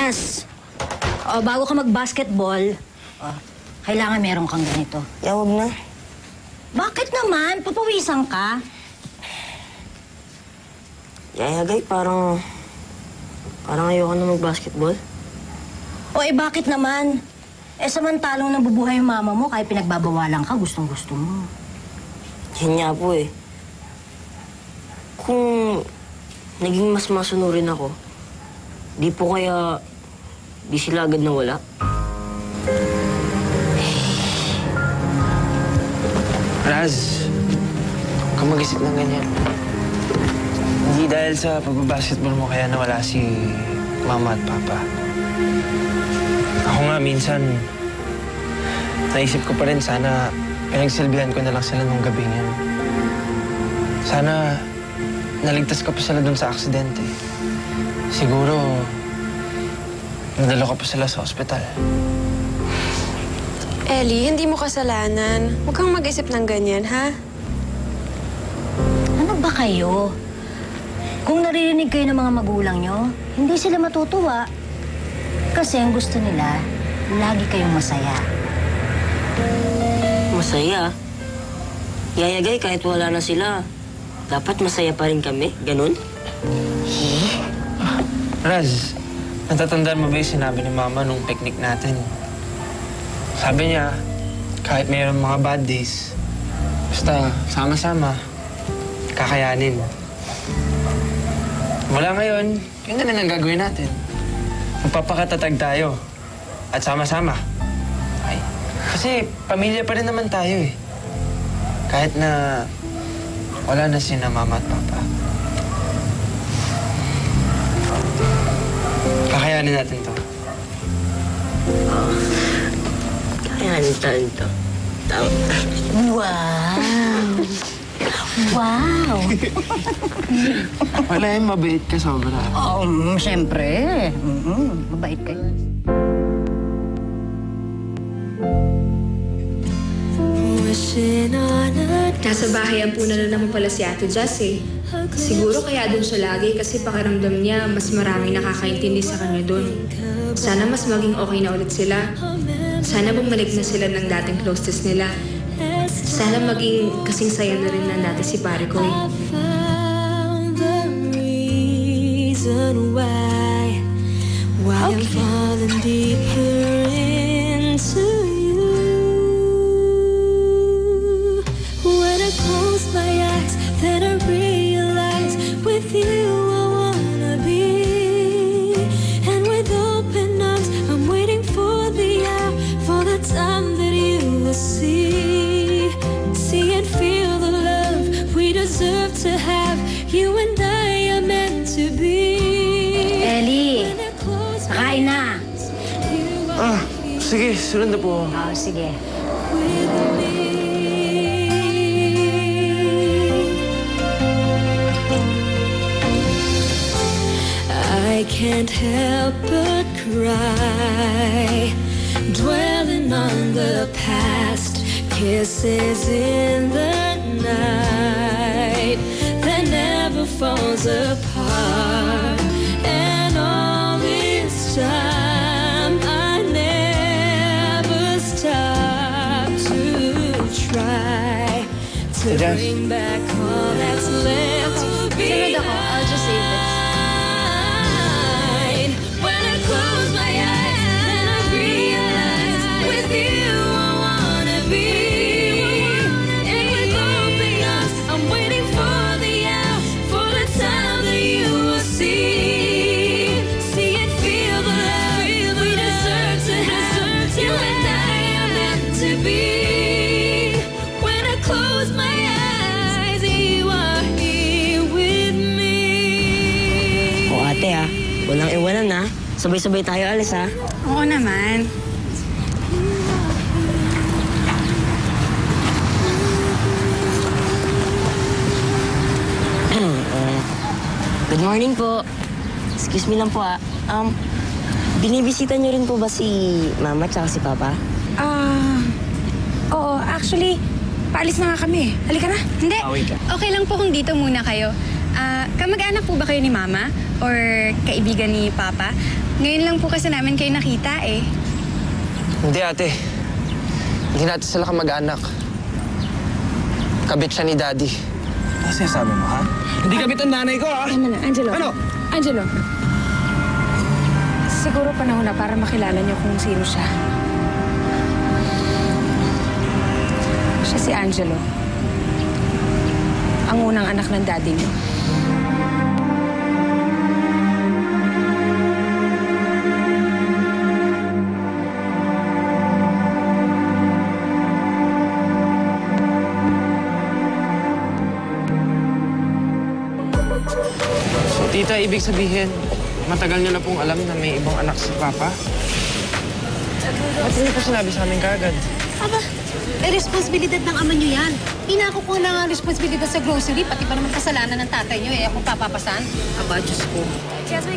Ras, bago ka mag-basketball, kailangan meron kang ganito. Huwag na. Bakit naman? Papawisan ka? Yayagay, parang ayoko na mag-basketball. Bakit naman? Samantalong nabubuhay yung mama mo, kahit pinagbabawalan ka, gustong-gusto mo. Yan nga po eh. Kung naging mas masunurin ako, di po kaya di sila agad nawala. Raz, huwag kang mag-isip ng ganyan. Hindi dahil sa pagbabasketball mo kaya nawala si Mama at Papa. Ako nga, minsan, naisip ko pa rin sana pinagsilbihan ko na lang sila nung gabing yan. Sana naligtas ka pa sila dun sa aksidente. Siguro, nadalo ka pa sila sa ospital. Ellie, hindi mo kasalanan. Huwag kang mag-isip ng ganyan, ha? Ano ba kayo? Kung naririnig kayo ng mga magulang nyo, hindi sila matutuwa. Kasi ang gusto nila, lagi kayong masaya. Masaya? Yayagay, kahit wala na sila, dapat masaya pa rin kami? Ganun? Raz, natatandaan mo ba yung sinabi ni Mama nung picnic natin? Sabi niya, kahit mayroong mga bad days, basta sama-sama, kakayanin. Mula ngayon, yun na lang ang gagawin natin. Magpapakatatag tayo at sama-sama. Ay, kasi pamilya pa rin naman tayo eh. Kahit na wala na sina Mama at Papa. Kakayanin natin to. Kakayanin tayo to. Wow! Wow! Wala yung mabait ka sobra. Siyempre. Mabait kayo. Nasa bahayan po na naman pala si Ate Jess eh. Siguro kaya doon siya lagi kasi pakiramdam niya mas maraming nakakaintindi sa kanya doon. Sana mas maging okay na ulit sila. Sana bumalik na sila ng dating closeness nila. Sana maging kasing saya na rin ng dati si Pare ko eh. Then I realize with you I wanna be. And with open arms I'm waiting for the hour, for the time that you will see and feel the love we deserve to have. You and I are meant to be. Ellie, kain na. Sige, sunod na po. Sige. I can't help but cry, dwelling on the past, kisses in the night that never falls apart. And all this time I never stopped to try to bring back all that's left to be. I'll just save this. Walang iwanan na. Sabay-sabay tayo alis, ha? Oo naman. Good morning po. Excuse me lang po, binibisita niyo rin po ba si Mama at si Papa? Oo, actually, paalis na nga kami. Halika na. Hindi. Wait lang. Okay lang po kung dito muna kayo. Kamag-anak po ba kayo ni Mama? Or kaibigan ni Papa? Ngayon lang po kasi namin kayo nakita eh. Hindi, ate. Hindi natin sila kamag-anak. Kabit siya ni Daddy. Ano sinasabi mo, ha? Hindi kabit ang nanay ko, ha? Tama na, Angelo. Ano? Angelo. Siguro panahon na para makilala niyo kung sino siya. Siya si Angelo. Ang unang anak ng daddy niyo. So, tita, ibig sabihin, matagal niyo na pong alam na may ibang anak si Papa? Ba't hindi pa sinabi sa amin kaagad? Aba, responsibilidad ng ama niyo yan. Inako ko na nga responsibilidad sa grocery, pati pa naman kasalanan ng tatay niyo eh. Ako papapasan. Aba, Diyos ko.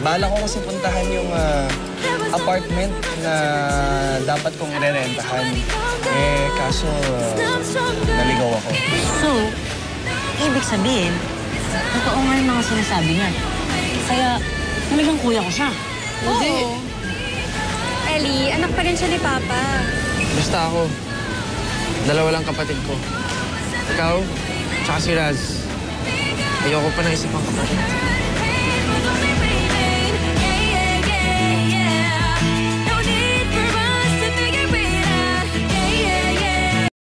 Bala ko kasi puntahan yung apartment na dapat kong irerentahan. Eh, kaso naligaw ako. So, ibig sabihin, totoo nga yung mga sinasabi niya. Kaya, talagang kuya ko siya. Hindi. Ellie, anak pa rin siya ni Papa. Basta ako. Dalawa lang kapatid ko. Ikaw, tsaka si Raz. Ayoko pa ng isa pang kapatid.